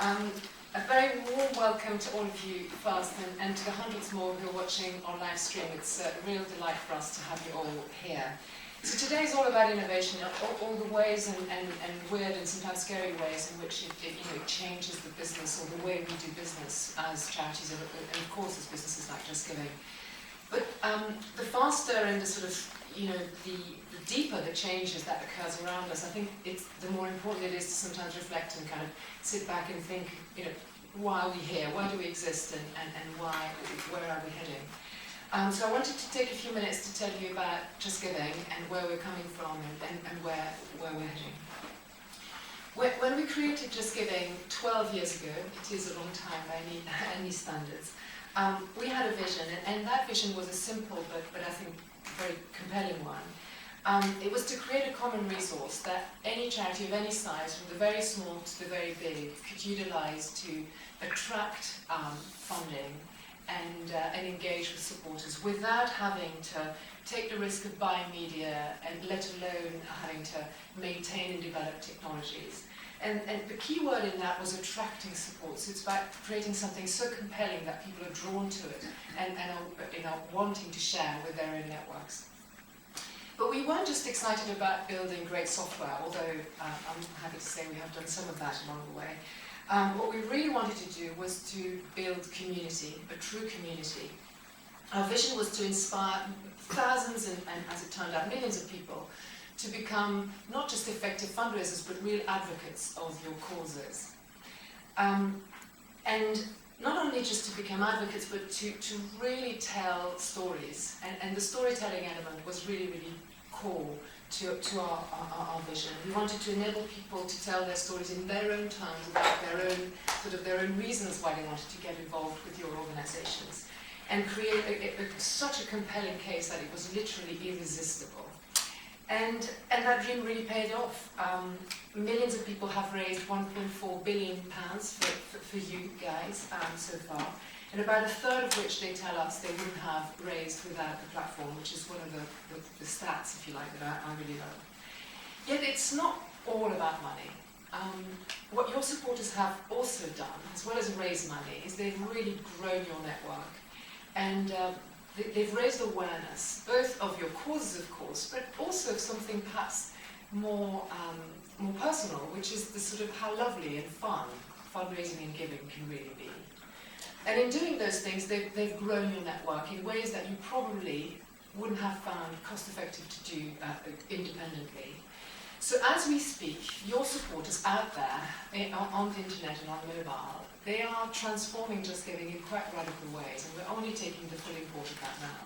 A very warm welcome to all of you first, and to the hundreds more who are watching on live stream. It's a real delight for us to have you all here. So today is all about innovation, all the ways and weird and sometimes scary ways in which it changes the business or the way we do business as charities and of course as businesses like JustGiving. But the faster and the sort of, the deeper the changes that occurs around us, I think the more important it is to sometimes reflect and kind of sit back and think, why are we here? Why do we exist? And where are we heading? So I wanted to take a few minutes to tell you about JustGiving and where we're coming from and where we're heading. When we created JustGiving 12 years ago, it is a long time by any standards, we had a vision, and that vision was a simple but I think very compelling one. It was to create a common resource that any charity of any size, from the very small to the very big, could utilize to attract funding and engage with supporters without having to take the risk of buying media, and let alone having to maintain and develop technologies. And the key word in that was attracting support. So it's about creating something so compelling that people are drawn to it and are wanting to share with their own networks. But we weren't just excited about building great software, although I'm happy to say we have done some of that along the way. What we really wanted to do was to build community, a true community. Our vision was to inspire thousands and as it turned out, millions of people to become not just effective fundraisers, but real advocates of your causes. And not only just to become advocates, but to really tell stories. And the storytelling element was really, really core to our vision. We wanted to enable people to tell their stories in their own terms, about their own reasons why they wanted to get involved with your organizations, and create such a compelling case that it was literally irresistible. And that dream really paid off. Millions of people have raised £1.4 billion for you guys so far, and about a third of which they tell us they wouldn't have raised without the platform, which is one of the stats, if you like, that I really love. Yet it's not all about money. What your supporters have also done, as well as raise money, is they've really grown your network. And they've raised awareness, both of your causes, of course, but also of something perhaps more personal, which is the sort of how lovely and fun fundraising and giving can really be. And in doing those things, they've grown your network in ways that you probably wouldn't have found cost-effective to do independently. So as we speak, your supporters out there on the internet and on mobile, they are transforming JustGiving in quite radical ways, and we're only taking the full import of that now.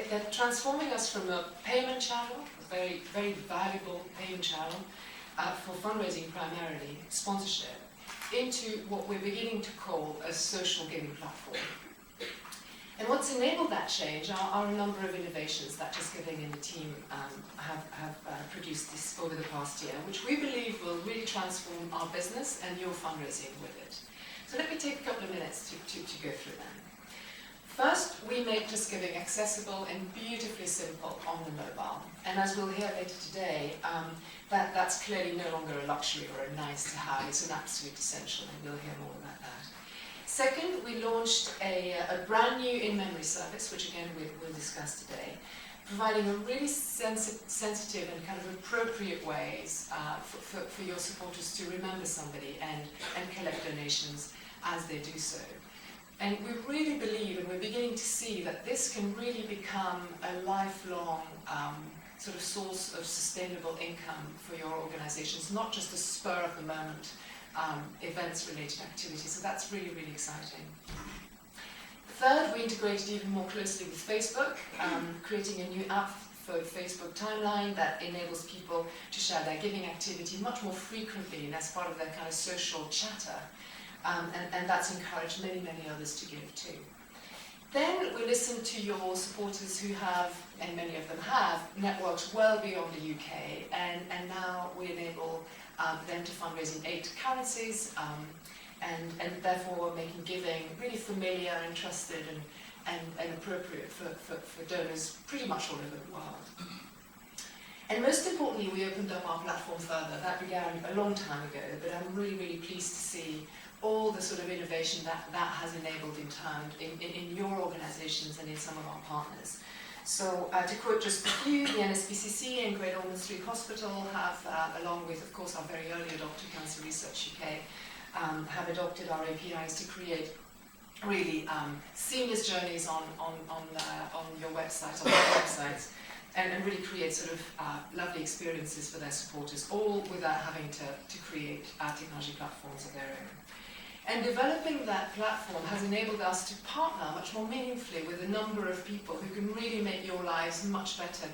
They're transforming us from a payment channel, a very, very valuable payment channel for fundraising primarily, sponsorship, into what we're beginning to call a social giving platform. And what's enabled that change are a number of innovations that JustGiving and the team have produced over the past year, which we believe will really transform our business and your fundraising with it. So let me take a couple of minutes to go through them. First, we make JustGiving accessible and beautifully simple on the mobile. And as we'll hear later today, that's clearly no longer a luxury or a nice to have, it's an absolute essential, and we'll hear more about that. Second, we launched a brand new in-memory service, which again we'll discuss today, providing a really sensitive and kind of appropriate ways for your supporters to remember somebody and collect donations as they do so. And we really believe, and we're beginning to see, that this can really become a lifelong sort of source of sustainable income for your organizations, not just a spur-of-the-moment events-related activity. So that's really, really exciting. Third, we integrated even more closely with Facebook, creating a new app for Facebook Timeline that enables people to share their giving activity much more frequently and as part of their kind of social chatter. And that's encouraged many, many others to give too. Then we listen to your supporters who have, and many of them have, networks well beyond the UK, and now we enable them to fundraise in 8 currencies, and therefore we're making giving really familiar and trusted and appropriate for donors pretty much all over the world. And most importantly, we opened up our platform further. That began a long time ago, but I'm really, really pleased to see all the sort of innovation that has enabled in your organizations and in some of our partners. So to quote just a few, the NSPCC and Great Ormond Street Hospital have, along with, of course, our very early adopter, Cancer Research UK, have adopted our APIs to create really seamless journeys on your website, on their websites, and really create sort of lovely experiences for their supporters, all without having to create technology platforms of their own. And developing that platform has enabled us to partner much more meaningfully with a number of people who can really make your lives much better,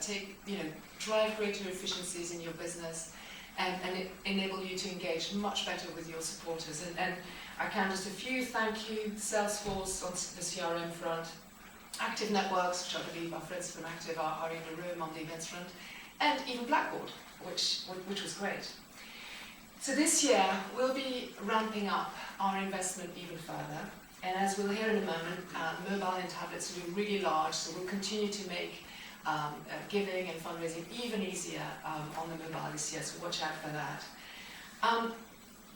drive greater efficiencies in your business, and enable you to engage much better with your supporters. And I count just a few. Thank you, Salesforce on the CRM front, Active Networks, which I believe our friends from Active are in the room on the events front, and even Blackboard, which was great. So this year, we'll be ramping up our investment even further. And as we'll hear in a moment, mobile and tablets will be really large, so we'll continue to make giving and fundraising even easier on the mobile this year, so watch out for that.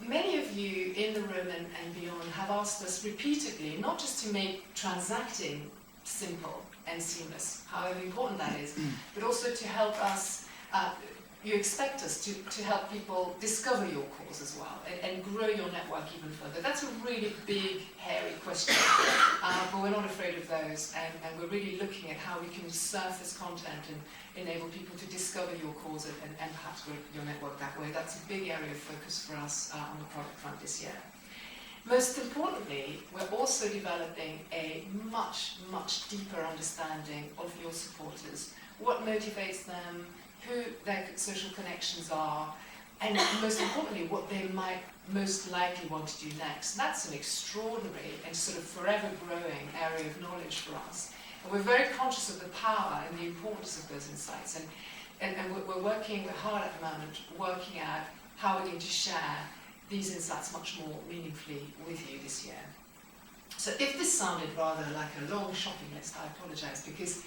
Many of you in the room and beyond have asked us repeatedly, not just to make transacting simple and seamless, however important that is, but also to help us, you expect us to help people discover your cause as well and grow your network even further. That's a really big, hairy question, but we're not afraid of those, and we're really looking at how we can surface content and enable people to discover your cause and perhaps grow your network that way. That's a big area of focus for us on the product front this year. Most importantly, we're also developing a much, much deeper understanding of your supporters, what motivates them, who their social connections are, and most importantly, what they might most likely want to do next. That's an extraordinary and sort of forever growing area of knowledge for us. And we're very conscious of the power and the importance of those insights. And we're working hard at the moment, working out how we're going to share these insights much more meaningfully with you this year. So if this sounded rather like a long shopping list, I apologize, because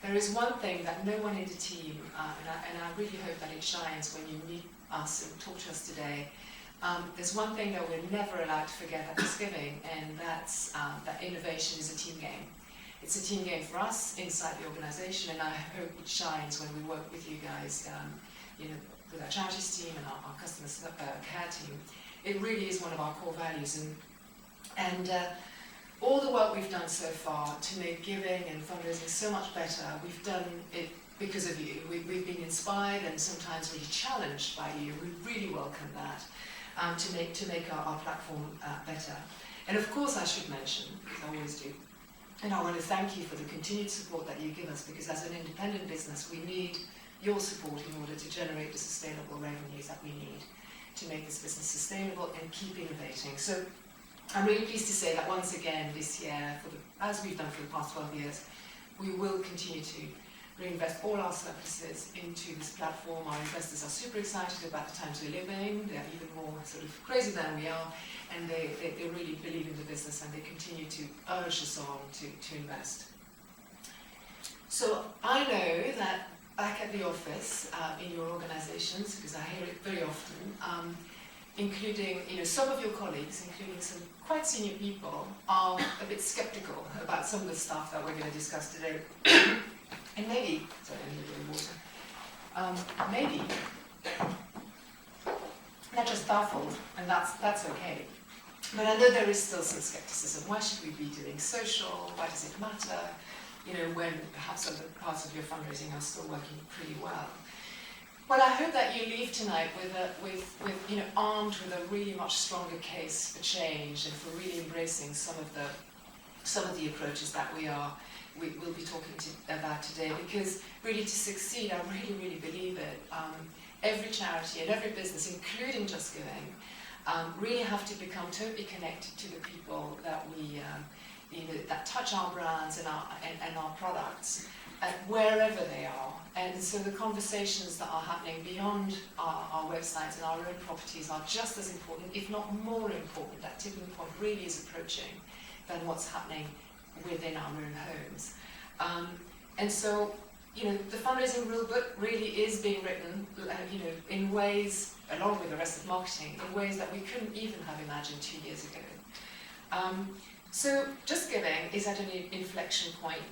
there is one thing that no one in the team, and I really hope that it shines when you meet us and talk to us today, there's one thing that we're never allowed to forget at JustGiving, and that's that innovation is a team game. It's a team game for us inside the organization, and I hope it shines when we work with you guys, with our charities team and our customer care team. It really is one of our core values, and all the work we've done so far to make giving and fundraising so much better, we've done it because of you. We've been inspired and sometimes really challenged by you. We really welcome that to make our platform better. And of course I should mention, because I always do, and I want to thank you for the continued support that you give us, because as an independent business we need your support in order to generate the sustainable revenues that we need to make this business sustainable and keep innovating. So I'm really pleased to say that once again this year, as we've done for the past 12 years, we will continue to reinvest all our surpluses into this platform. Our investors are super excited about the times we live in. They're even more sort of crazy than we are, and they really believe in the business, and they continue to urge us on to invest. So I know that back at the office in your organizations, because I hear it very often, including some of your colleagues, including some quite senior people, are a bit skeptical about some of the stuff that we're going to discuss today. And maybe, sorry, I need a bit of water. Maybe they're just baffled, and that's okay. But I know there is still some skepticism. Why should we be doing social? Why does it matter? When perhaps other parts of your fundraising are still working pretty well. Well, I hope that you leave tonight armed with a really much stronger case for change and for really embracing some of the approaches that we'll be talking about today. Because really, to succeed, I really believe it. Every charity and every business, including JustGiving, really have to become totally connected to the people that that touch our brands and our products, wherever they are. And so the conversations that are happening beyond our websites and our own properties are just as important, if not more important. That tipping point really is approaching than what's happening within our own homes. And so you know, the fundraising rule book really is being written, you know, in ways, along with the rest of marketing, in ways that we couldn't even have imagined 2 years ago. So Just Giving is at an inflection point.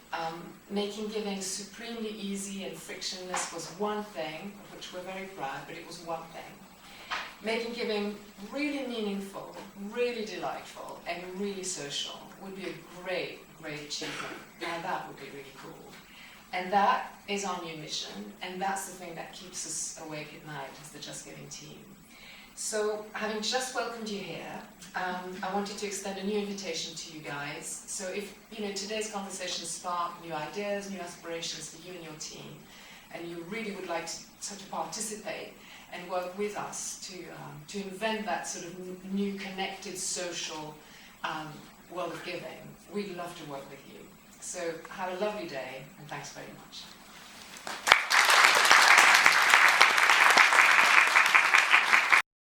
Making giving supremely easy and frictionless was one thing, of which we're very proud, but it was one thing. Making giving really meaningful, really delightful, and really social would be a great, great achievement. Now that would be really cool. And that is our new mission, and that's the thing that keeps us awake at night as the Just Giving team. So, having just welcomed you here, I wanted to extend a new invitation to you guys. So if, you know, today's conversation sparked new ideas, new aspirations for you and your team, and you really would like to participate and work with us to invent that sort of new connected social world of giving, we'd love to work with you. So have a lovely day, and thanks very much.